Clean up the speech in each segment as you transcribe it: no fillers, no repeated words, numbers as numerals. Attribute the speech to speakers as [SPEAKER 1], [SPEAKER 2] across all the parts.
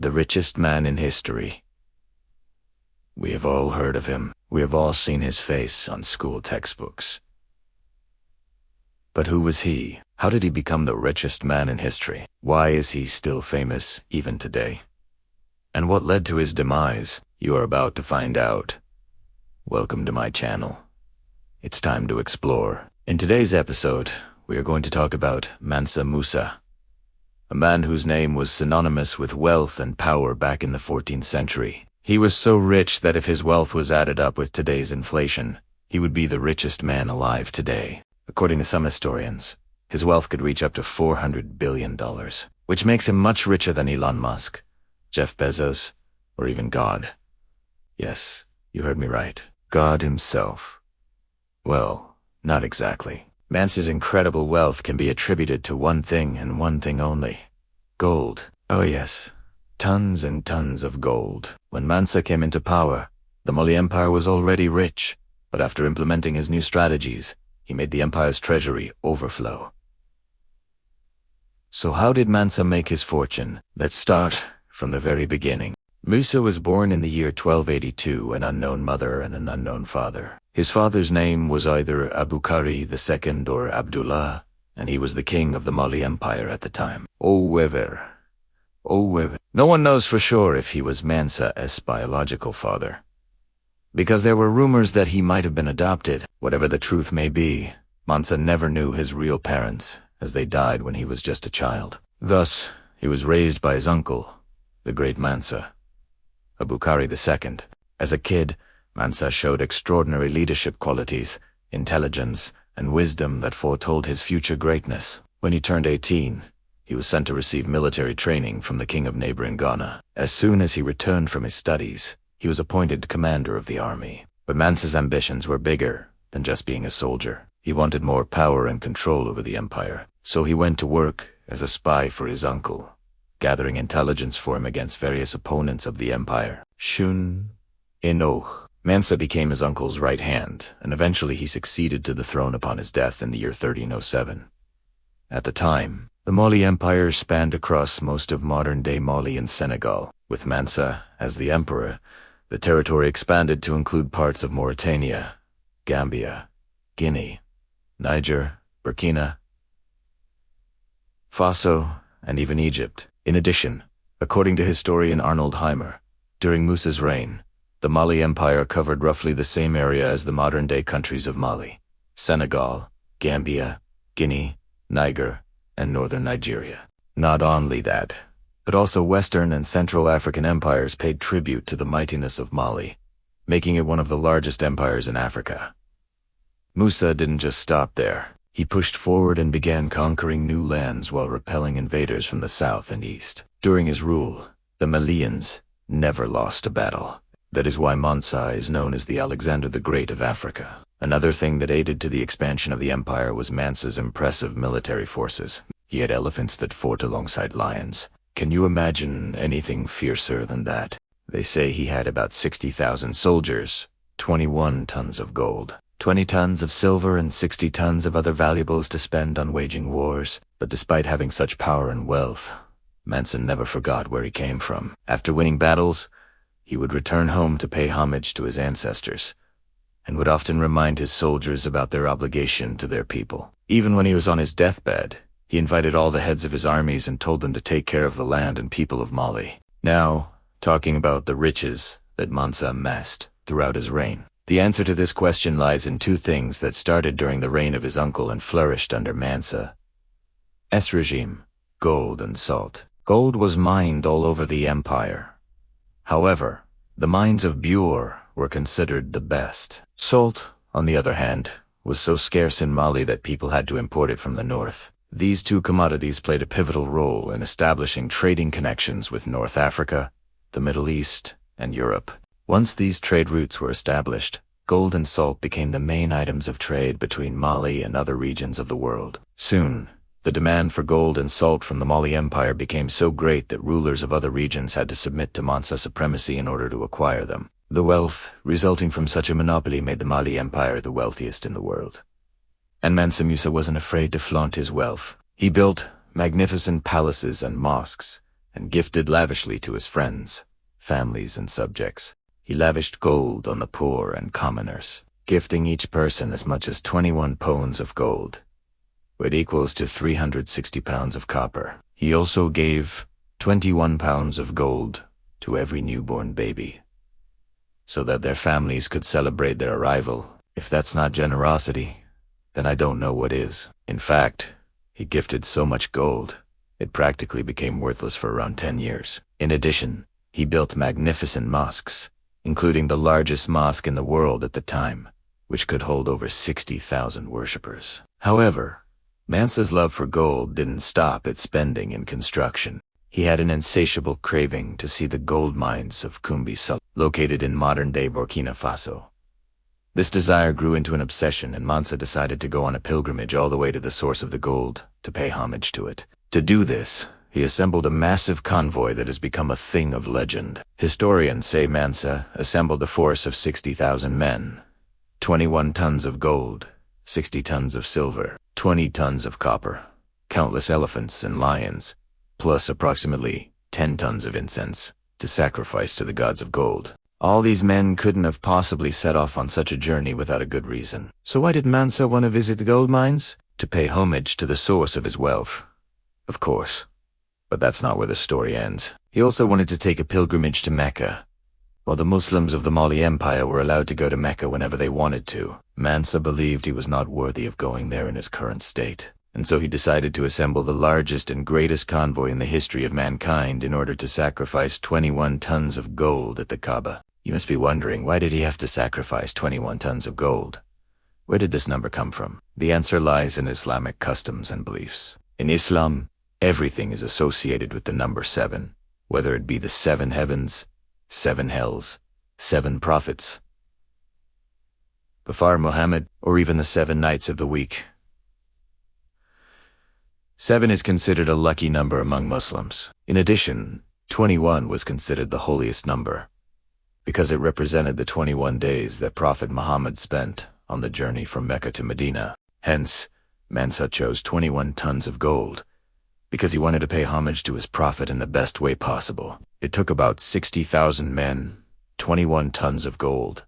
[SPEAKER 1] the richest man in history. We have all heard of him. We have all seen his face on school textbooks. But who was he? How did he become the richest man in history? Why is he still famous even today? And what led to his demise? You are about to find out. Welcome to my channel. It's time to explore. In today's episode, we are going to talk about Mansa Musa, a man whose name was synonymous with wealth and power back in the 14th century. He was so rich that if his wealth was added up with today's inflation, he would be the richest man alive today. According to some historians, his wealth could reach up to $400 billion, which makes him much richer than Elon Musk, Jeff Bezos, or even God. Yes, you heard me right. God himself. Well, not exactly. Mansa's incredible wealth can be attributed to one thing and one thing only: gold. Oh yes, tons and tons of gold. When Mansa came into power, the Mali Empire was already rich, but after implementing his new strategies, he made the empire's treasury overflow. So how did Mansa make his fortune? Let's start from the very beginning. Musa was born in the year 1282, an unknown mother and an unknown father. His father's name was either Abukari II or Abdullah, and he was the king of the Mali Empire at the time. However, no one knows for sure if he was Mansa's biological father, because there were rumors that he might have been adopted. Whatever the truth may be, Mansa never knew his real parents, as they died when he was just a child. Thus, he was raised by his uncle, the great Mansa, Abukari II. As a kid, Mansa showed extraordinary leadership qualities, intelligence, and wisdom that foretold his future greatness. When he turned 18, he was sent to receive military training from the king of neighboring Ghana. As soon as he returned from his studies, he was appointed commander of the army. But Mansa's ambitions were bigger than just being a soldier. He wanted more power and control over the empire, so he went to work as a spy for his uncle, gathering intelligence for him against various opponents of the empire. Shun Enoch. Mansa became his uncle's right hand, and eventually he succeeded to the throne upon his death in the year 1307. At the time, the Mali Empire spanned across most of modern-day Mali and Senegal. With Mansa as the emperor, the territory expanded to include parts of Mauritania, Gambia, Guinea, Niger, Burkina Faso, and even Egypt. In addition, according to historian Arnold Heimer, during Musa's reign, the Mali Empire covered roughly the same area as the modern-day countries of Mali, Senegal, Gambia, Guinea, Niger, and northern Nigeria. Not only that, but also Western and Central African empires paid tribute to the mightiness of Mali, making it one of the largest empires in Africa. Musa didn't just stop there. He pushed forward and began conquering new lands while repelling invaders from the south and east. During his rule, the Malians never lost a battle. That is why Mansa is known as the Alexander the Great of Africa. Another thing that aided to the expansion of the empire was Mansa's impressive military forces. He had elephants that fought alongside lions. Can you imagine anything fiercer than that? They say he had about 60,000 soldiers, 21 tons of gold, 20 tons of silver, and 60 tons of other valuables to spend on waging wars. But despite having such power and wealth, Mansa never forgot where he came from. After winning battles, he would return home to pay homage to his ancestors, and would often remind his soldiers about their obligation to their people. Even when he was on his deathbed, he invited all the heads of his armies and told them to take care of the land and people of Mali. Now, talking about the riches that Mansa amassed throughout his reign. The answer to this question lies in two things that started during the reign of his uncle and flourished under Mansa's regime: gold and salt. Gold was mined all over the empire. However, the mines of Bure were considered the best. Salt, on the other hand, was so scarce in Mali that people had to import it from the north. These two commodities played a pivotal role in establishing trading connections with North Africa, the Middle East, and Europe. Once these trade routes were established, gold and salt became the main items of trade between Mali and other regions of the world. Soon, the demand for gold and salt from the Mali Empire became so great that rulers of other regions had to submit to Mansa's supremacy in order to acquire them. The wealth resulting from such a monopoly made the Mali Empire the wealthiest in the world. And Mansa Musa wasn't afraid to flaunt his wealth. He built magnificent palaces and mosques, and gifted lavishly to his friends, families, and subjects. He lavished gold on the poor and commoners, gifting each person as much as 21 pounds of gold, which equals to 360 pounds of copper. He also gave 21 pounds of gold to every newborn baby, so that their families could celebrate their arrival. If that's not generosity, then I don't know what is. In fact, he gifted so much gold, it practically became worthless for around 10 years. In addition, he built magnificent mosques, including the largest mosque in the world at the time, which could hold over 60,000 worshippers. However, Mansa's love for gold didn't stop at spending and construction. He had an insatiable craving to see the gold mines of Kumbi, located in modern-day Burkina Faso. This desire grew into an obsession, and Mansa decided to go on a pilgrimage all the way to the source of the gold to pay homage to it. To do this, he assembled a massive convoy that has become a thing of legend. Historians say Mansa assembled a force of 60,000 men, 21 tons of gold, 60 tons of silver, 20 tons of copper, countless elephants and lions, plus approximately 10 tons of incense to sacrifice to the gods of gold. All these men couldn't have possibly set off on such a journey without a good reason. So why did Mansa want to visit the gold mines? To pay homage to the source of his wealth, of course. But that's not where the story ends. He also wanted to take a pilgrimage to Mecca. While the Muslims of the Mali Empire were allowed to go to Mecca whenever they wanted to, Mansa believed he was not worthy of going there in his current state. And so he decided to assemble the largest and greatest convoy in the history of mankind in order to sacrifice 21 tons of gold at the Kaaba. You must be wondering, why did he have to sacrifice 21 tons of gold? Where did this number come from? The answer lies in Islamic customs and beliefs. In Islam, everything is associated with the number 7, whether it be the 7 heavens, 7 hells, 7 prophets, Bafar Muhammad, or even the 7 nights of the week. 7 is considered a lucky number among Muslims. In addition, 21 was considered the holiest number, because it represented the 21 days that Prophet Muhammad spent on the journey from Mecca to Medina. Hence, Mansa chose 21 tons of gold, because he wanted to pay homage to his prophet in the best way possible. It took about 60,000 men, 21 tons of gold,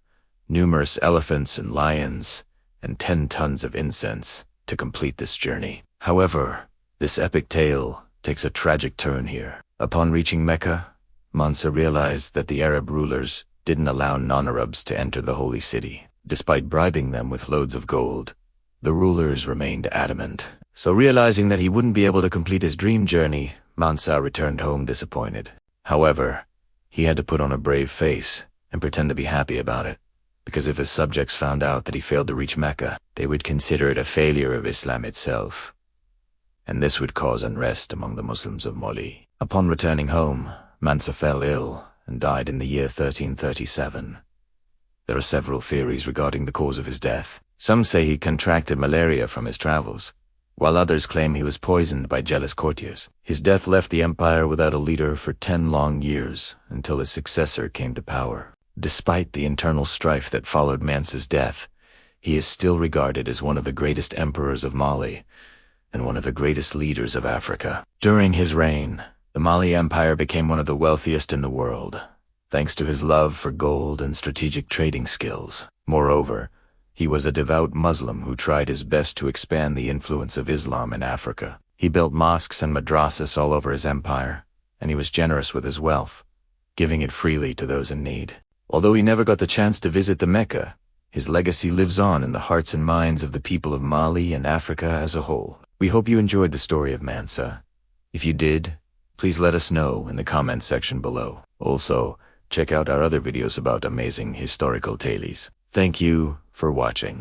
[SPEAKER 1] numerous elephants and lions, and 10 tons of incense to complete this journey. However, this epic tale takes a tragic turn here. Upon reaching Mecca, Mansa realized that the Arab rulers didn't allow non-Arabs to enter the holy city. Despite bribing them with loads of gold, the rulers remained adamant. So realizing that he wouldn't be able to complete his dream journey, Mansa returned home disappointed. However, he had to put on a brave face and pretend to be happy about it, because if his subjects found out that he failed to reach Mecca, they would consider it a failure of Islam itself, and this would cause unrest among the Muslims of Mali. Upon returning home, Mansa fell ill and died in the year 1337. There are several theories regarding the cause of his death. Some say he contracted malaria from his travels, while others claim he was poisoned by jealous courtiers. His death left the empire without a leader for 10 long years, until his successor came to power. Despite the internal strife that followed Mansa's death, he is still regarded as one of the greatest emperors of Mali, and one of the greatest leaders of Africa. During his reign, the Mali Empire became one of the wealthiest in the world, thanks to his love for gold and strategic trading skills. Moreover, he was a devout Muslim who tried his best to expand the influence of Islam in Africa. He built mosques and madrasas all over his empire, and he was generous with his wealth, giving it freely to those in need. Although he never got the chance to visit the Mecca, his legacy lives on in the hearts and minds of the people of Mali and Africa as a whole. We hope you enjoyed the story of Mansa. If you did, please let us know in the comments section below. Also, check out our other videos about amazing historical tales. Thank you for watching.